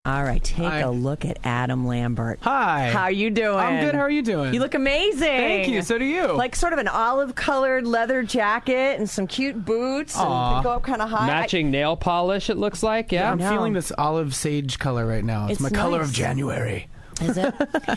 All right, take Hi. a look at Adam Lambert. Hi. How you doing? I'm good. How are you doing? You look amazing. Thank you. So do you. Like sort of an olive-colored leather jacket and some cute boots. Aw. And they go up kind of high. Matching nail polish, it looks like. Yeah. I'm know. feeling this olive sage color right now. It's my color nice. of January. Is it?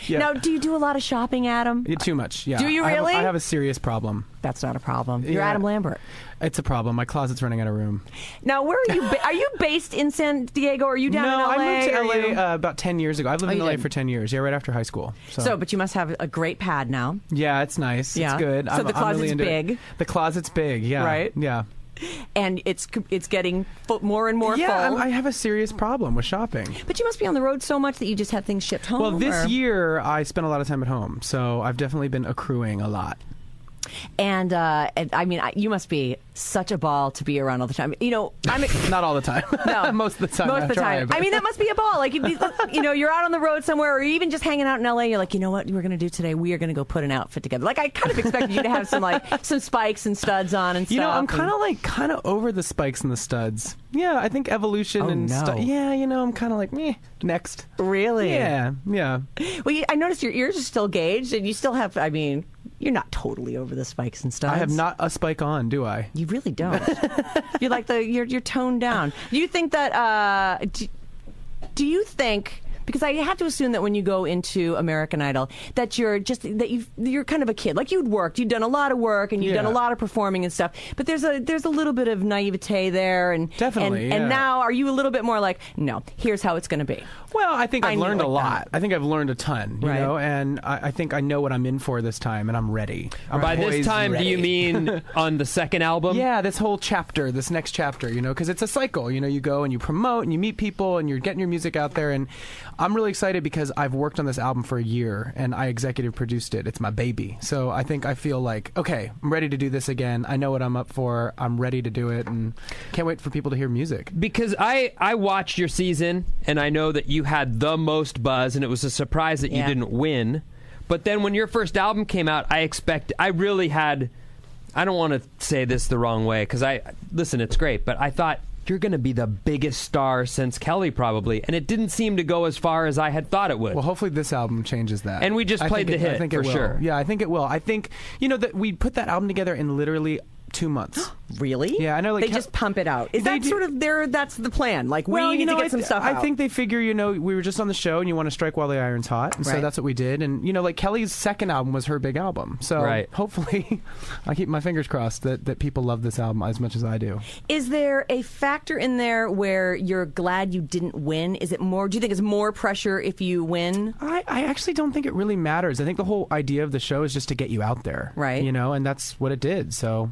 Yeah. Now, do you do a lot of shopping, Adam? Too much. Yeah. Do you really? I have a serious problem. That's not a problem. You're Yeah. Adam Lambert. It's a problem. My closet's running out of room. Now, where are you? Are you based in San Diego? Or are you down in no, LA? I moved to Are you- LA about 10 years ago. I've lived Oh, in you LA did? for 10 years. Yeah, right after high school. So, but you must have a great pad now. Yeah, it's nice. Yeah. It's good. So the I'm closet's really into it. big. The closet's big. Yeah. Right? Yeah. And it's getting more and more Yeah, full. I have a serious problem with shopping. But you must be on the road so much that you just have things shipped home. Well, this or- year I spent a lot of time at home, so I've definitely been accruing a lot. And I mean, you must be such a ball to be around all the time. You know, I'm Not all the time. No. Most of the time. most of the I time. try, I mean, that must be a ball. Like, you're out on the road somewhere, or even just hanging out in LA. You're like, you know what we're going to do today? We are going to go put an outfit together. Like, I kind of expected you to have some spikes and studs on and stuff. You know, I'm kind of over the spikes and the studs. Yeah, I think evolution Oh, and no. stuff. Yeah, I'm kind of like, meh, next. Really? Yeah. Well, I noticed your ears are still gauged, and you still have. I mean, you're not totally over the spikes and studs. I have not a spike on, do I? You really don't. You're like you're toned down. Do you think that? Do you think? Because I have to assume that when you go into American Idol, that you're kind of a kid. Like you'd done a lot of work, and you've done a Yeah. lot of performing and stuff. But there's a little bit of naivete there, and Definitely, And yeah. now, are you a little bit more like, no? Here's how it's going to be. Well, I think I've knew learned like a lot. that. I think I've learned a ton, you Right. know, and I think I know what I'm in for this time, and I'm ready. I'm By this poised time, and do you ready. mean on the second album? Yeah, this whole chapter, this next chapter, because it's a cycle. You go and you promote and you meet people and you're getting your music out there. And I'm really excited because I've worked on this album for a year and I executive produced it. It's my baby. So I feel like, okay, I'm ready to do this again. I know what I'm up for. I'm ready to do it and can't wait for people to hear music. Because I watched your season, and I know that you had the most buzz, and it was a surprise that you Yeah. didn't win. But then when your first album came out, I really had, I don't want to say this the wrong way, because listen, it's great, but I thought, you're going to be the biggest star since Kelly, probably. And it didn't seem to go as far as I had thought it would. Well, hopefully this album changes that. And we just I played think the it- hit, I think for it will. sure. Yeah, I think it will. I think, that we put that album together in literally 2 months. Really? Yeah, I know, like, they just pump it out. Is They that do- sort of that's the plan? Like, we need to get some stuff I out. think they figure, we were just on the show and you want to strike while the iron's hot. And so Right. that's what we did. And, like Kelly's second album was her big album. So Right. hopefully I keep my fingers crossed that people love this album as much as I do. Is there a factor in there where you're glad you didn't win? Is it more? Do you think it's more pressure if you win? I actually don't think it really matters. I think the whole idea of the show is just to get you out there. Right. And that's what it did. So.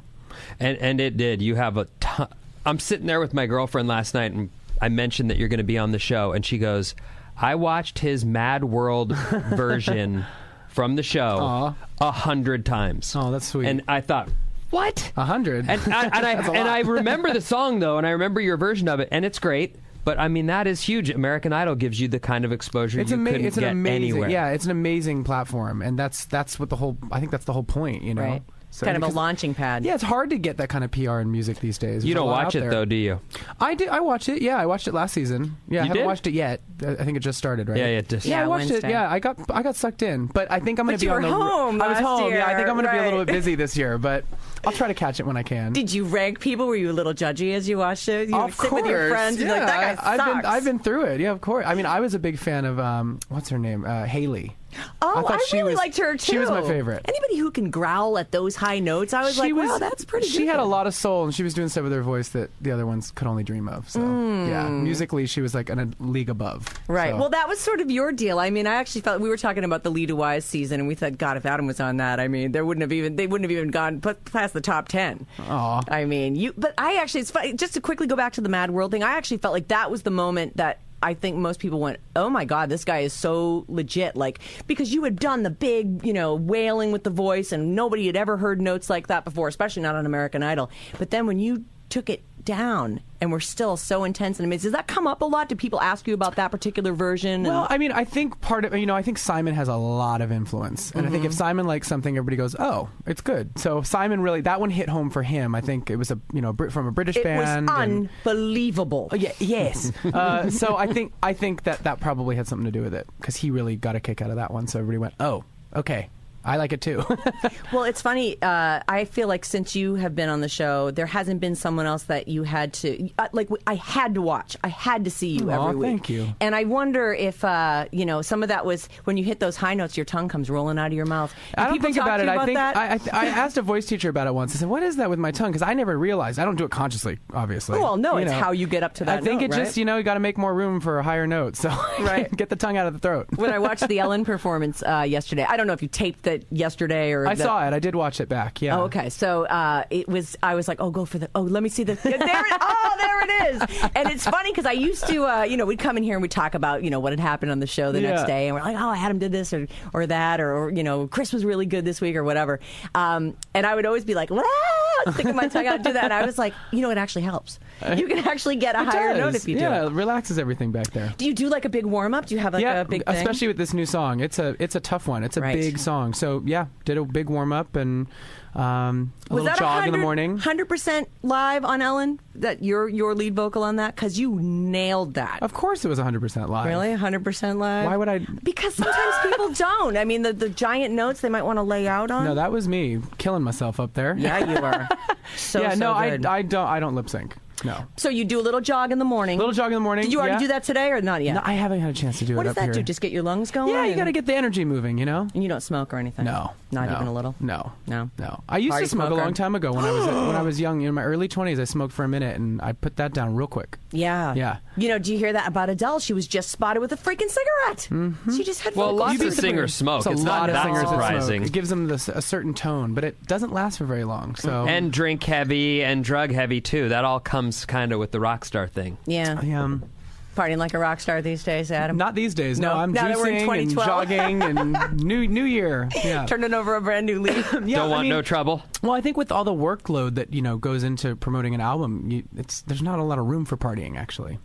And it did. You have a ton. I'm sitting there with my girlfriend last night, and I mentioned that you're going to be on the show, and she goes, I watched his Mad World version from the show 100 times. Oh, that's sweet. And I thought, what? 100? And I remember the song, though, and I remember your version of it, and it's great. But, I mean, that is huge. American Idol gives you the kind of exposure you couldn't get anywhere. Yeah, it's an amazing platform, and that's what I think that's the whole point, Right. So, kind of a because- launching pad. Yeah, it's hard to get that kind of PR in music these days. You There's a don't lot watch out it, there. though, do you? I did. I watched it. Yeah, I watched it last season. Yeah, I You haven't did? watched it yet. I think it just started, right? Yeah, just. Yeah, I watched Wednesday. it. Yeah, I got sucked in, but I think I'm going But to be you on were the. home I was last home. Yeah, I think I'm going to be a little year, bit busy this year, but I'll try to catch it when I can. Did you rank people? Were you a little judgy as you watched it? You would Of sit course, with your friends and be like, that guy sucks. I've been through it. Yeah, of course. I mean, I was a big fan of what's her name, Haley. Oh, thought I she really was- liked her too. she was my favorite. Anybody who can growl at those high notes, I was like, wow, that's pretty good. She had a lot of soul, and she was doing stuff with her voice that the other ones could only dream of. So, yeah, musically, she was like in a league above. Right. So. Well, that was sort of your deal. I mean, I actually felt we were talking about the Lita Wise season, and we thought, God, if Adam was on that, I mean, they wouldn't have even gone past the top 10. Aw. I mean, but I actually, it's funny, just to quickly go back to the Mad World thing, I actually felt like that was the moment that I think most people went, oh my God, this guy is so legit. Like, because you had done the big, wailing with the voice, and nobody had ever heard notes like that before, especially not on American Idol. But then when you took it down and we're still so intense and amazing. Does that come up a lot? Do people ask you about that particular version? Well, I mean, I think I think Simon has a lot of influence. And I think if Simon likes something, everybody goes, oh, it's good. So Simon really, that one hit home for him. I think it was from a British band. It was unbelievable. Yes. So I think that probably had something to do with it because he really got a kick out of that one. So everybody went, oh, okay. I like it too. Well, it's funny. I feel like since you have been on the show, there hasn't been someone else that you had to I had to watch. I had to see you every week. Thank you. And I wonder if some of that was when you hit those high notes, your tongue comes rolling out of your mouth. I don't think about it. I asked a voice teacher about it once. I said, "What is that with my tongue?" Because I never realized. I don't do it consciously, obviously. Well, no, it's how you get up to that. I think note, just you got to make more room for a higher note. So get the tongue out of the throat. When I watched the Ellen performance yesterday, I don't know if you taped that yesterday or. I saw it. I did watch it back. Yeah. Oh, okay. So it was. I was like, oh, go for the. Oh, let me see the. There it is. And it's funny because I used to, we'd come in here and we'd talk about, what had happened on the show the next day, and we're like, oh, Adam did this or that, or Chris was really good this week or whatever. And I would always be like, sticking my tongue out to do that. And I was like, it actually helps. You can actually get a higher note if you do. Yeah, it relaxes everything back there. Do you do like a big warm up? Do you have a big thing? Especially with this new song. It's a tough one. It's a big song. So did a big warm up and a little jog in the morning. 100% live on Ellen? That your lead vocal on that? Because you nailed that. Of course it was 100% live. Really? 100% live? Why would I? Because sometimes people don't. I mean, the giant notes they might want to lay out on. No, that was me killing myself up there. Yeah, you are. Good. I don't lip sync. No. So you do a little jog in the morning. Did you already do that today or not yet? No, I haven't had a chance to do what it up here. What does that do? Just get your lungs going? Yeah, you got to get the energy moving, And you don't smoke or anything? No. Not even a little? No. No. I used to smoke a long time ago when I was young. In my early 20s, I smoked for a minute, and I put that down real quick. Yeah. Yeah. Do you hear that about Adele? She was just spotted with a freaking cigarette. Mm-hmm. She just had lots of singers smoke. It's not that surprising. It gives them a certain tone, but it doesn't last for very long. So and drink heavy and drug heavy too. That all comes kind of with the rock star thing. Yeah. Partying like a rock star these days, Adam? Not these days. No, I'm now juicing and jogging and new year. Yeah. Turning over a brand new leaf. Don't want no trouble. Well, I think with all the workload that goes into promoting an album, there's not a lot of room for partying actually.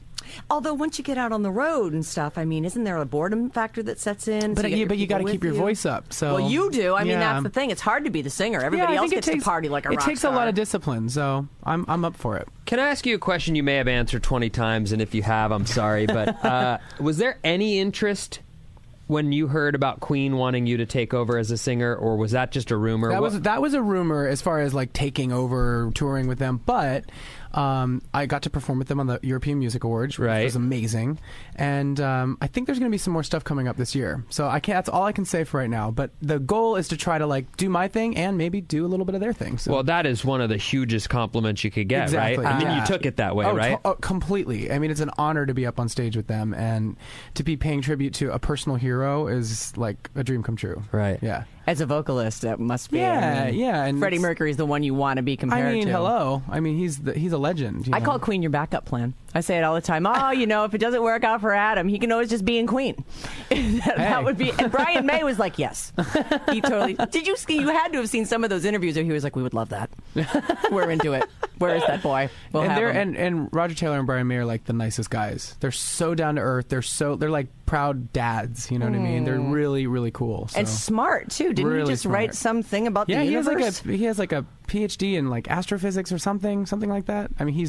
Although once you get out on the road and stuff, I mean, isn't there a boredom factor that sets in? But you got to keep your voice up. So well, you do. I mean, that's the thing. It's hard to be the singer. Everybody else gets to party like a rock star. It takes a lot of discipline, so I'm up for it. Can I ask you a question you may have answered 20 times, and if you have, I'm sorry, but was there any interest when you heard about Queen wanting you to take over as a singer, or was that just a rumor? That was a rumor as far as like taking over touring with them, but I got to perform with them on the European Music Awards, which was amazing. And I think there's going to be some more stuff coming up this year. So that's all I can say for right now. But the goal is to try to do my thing and maybe do a little bit of their thing. So. Well, that is one of the hugest compliments you could get, exactly, right? I mean, you took it that way, right? Completely. I mean, it's an honor to be up on stage with them, and to be paying tribute to a personal hero is like a dream come true. Right. Yeah. As a vocalist, that must be. Yeah. And Freddie Mercury's the one you want to be compared to. Hello. I mean, he's a legend. I call Queen your backup plan. I say it all the time. If it doesn't work out for Adam, he can always just be in Queen. That would be. And Brian May was like, yes. He totally. Did you? You had to have seen some of those interviews where he was like, we would love that. We're into it. Where is that boy? We'll have him. And Roger Taylor and Brian May are like the nicest guys. They're so down to earth. They're like proud dads. You know what I mean? They're really, really cool. So. And smart too. Didn't he just write something about the universe? He has like a PhD in like astrophysics or something like that. I mean,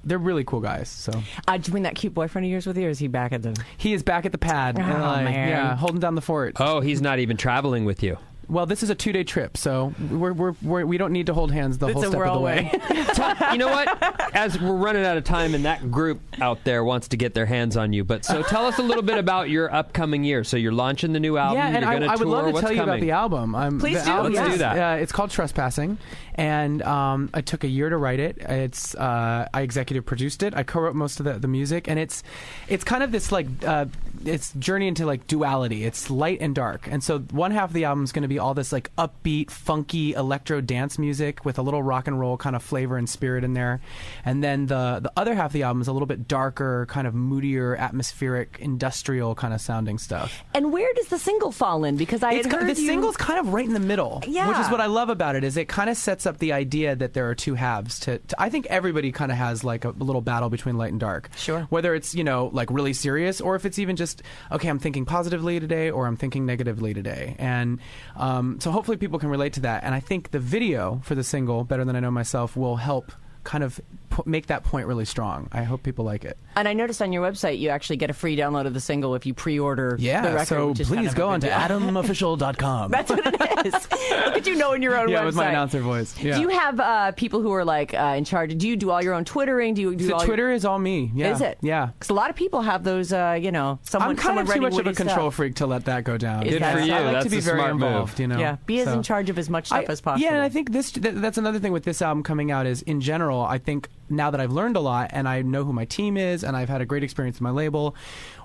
they're really cool guys. So, do you mean that cute boyfriend of yours with you, or is he back at the? He is back at the pad. Oh, man. Yeah, holding down the fort. Oh, he's not even traveling with you. Well, this is a 2-day trip, so we don't need to hold hands the whole step of the way. You know what? As we're running out of time, and that group out there wants to get their hands on you, so tell us a little bit about your upcoming year. So you're launching the new album. Yeah, and I would love to tell you about the album. Please do. Let's do that. It's called Trespassing, and I took a year to write it. I executive produced it. I co-wrote most of the music, and it's kind of this it's journey into like duality. It's light and dark, and so one half of the album is going to be all this like upbeat, funky electro dance music with a little rock and roll kind of flavor and spirit in there. And then the other half of the album is a little bit darker, kind of moodier, atmospheric, industrial kind of sounding stuff. And where does the single fall in? Because I had heard the single's kind of right in the middle, Yeah. which is what I love about it. Is it kind of sets up the idea that there are two halves. I think everybody kind of has like a little battle between light and dark. Sure. Whether it's like really serious, or if it's even just okay, I'm thinking positively today, or I'm thinking negatively today, and so hopefully people can relate to that. And I think the video for the single, Better Than I Know Myself, will help kind of make that point really strong. I hope people like it. And I noticed on your website you actually get a free download of the single if you pre-order the record. So which is please kind of go a on to big deal. adamofficial.com. That's what it is. Look at you knowing your own website. Yeah, with my announcer voice. Yeah. Do you have people who are like in charge? Do you do all your own Twittering? Do you do all Twitter is all me. Yeah. Is it? Yeah. Because a lot of people have those. Someone. I'm kind of too writing much of a witty control stuff. freak to let that go down. Is Good that for so? you. I like That's to be a very smart involved. move. Yeah, be as in charge of as much stuff as possible. Yeah, and I think that's another thing with this album coming out is, in general, I think now that I've learned a lot and I know who my team is and I've had a great experience with my label,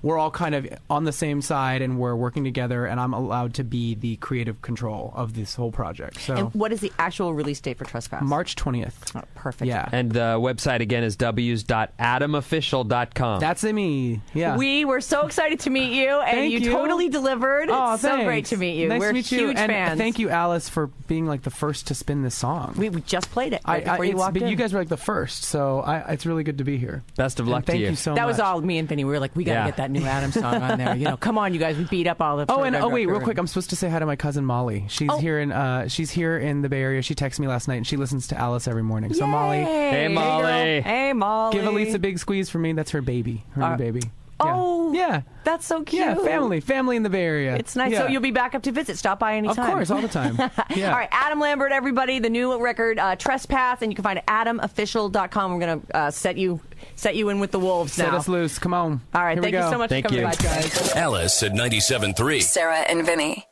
we're all kind of on the same side and we're working together, and I'm allowed to be the creative control of this whole project. So, And what is the actual release date for Trespass? March 20th. Oh, perfect. Yeah. And the website again is w's.adamofficial.com. That's me. Yeah. We were so excited to meet you, and Thank you. totally delivered. Oh, It's so thanks. great to meet you. Nice We're to meet you. huge And fans. thank you, Alice, for being like the first to spin this song. We just played it right before you walked but in. you guys were like the first, so it's really good to be here. Best of And luck to thank you. you so That much. was all me and Vinny. We were like, we got to Yeah. get that new Adam song on there. Come on, you guys. We beat up all the. Wait, real quick. I'm supposed to say hi to my cousin Molly. She's here in the Bay Area. She texted me last night, and she listens to Alice every morning. So Molly, Hey, Molly. Hey, Molly. give Elise a big squeeze for me. That's her baby. Her new baby. Oh, yeah. That's so cute. Yeah, family in the Bay Area. It's nice. Yeah. So you'll be back up to visit. Stop by anytime. Of course, all the time. Yeah. All right, Adam Lambert, everybody. The new record, Trespass, and you can find it at adamofficial.com. We're going to set you in with the wolves now. Set us loose. Come on. All right, Here we thank you go. so much Thank for coming you. by, guys. Alice at 97.3. Sarah and Vinny.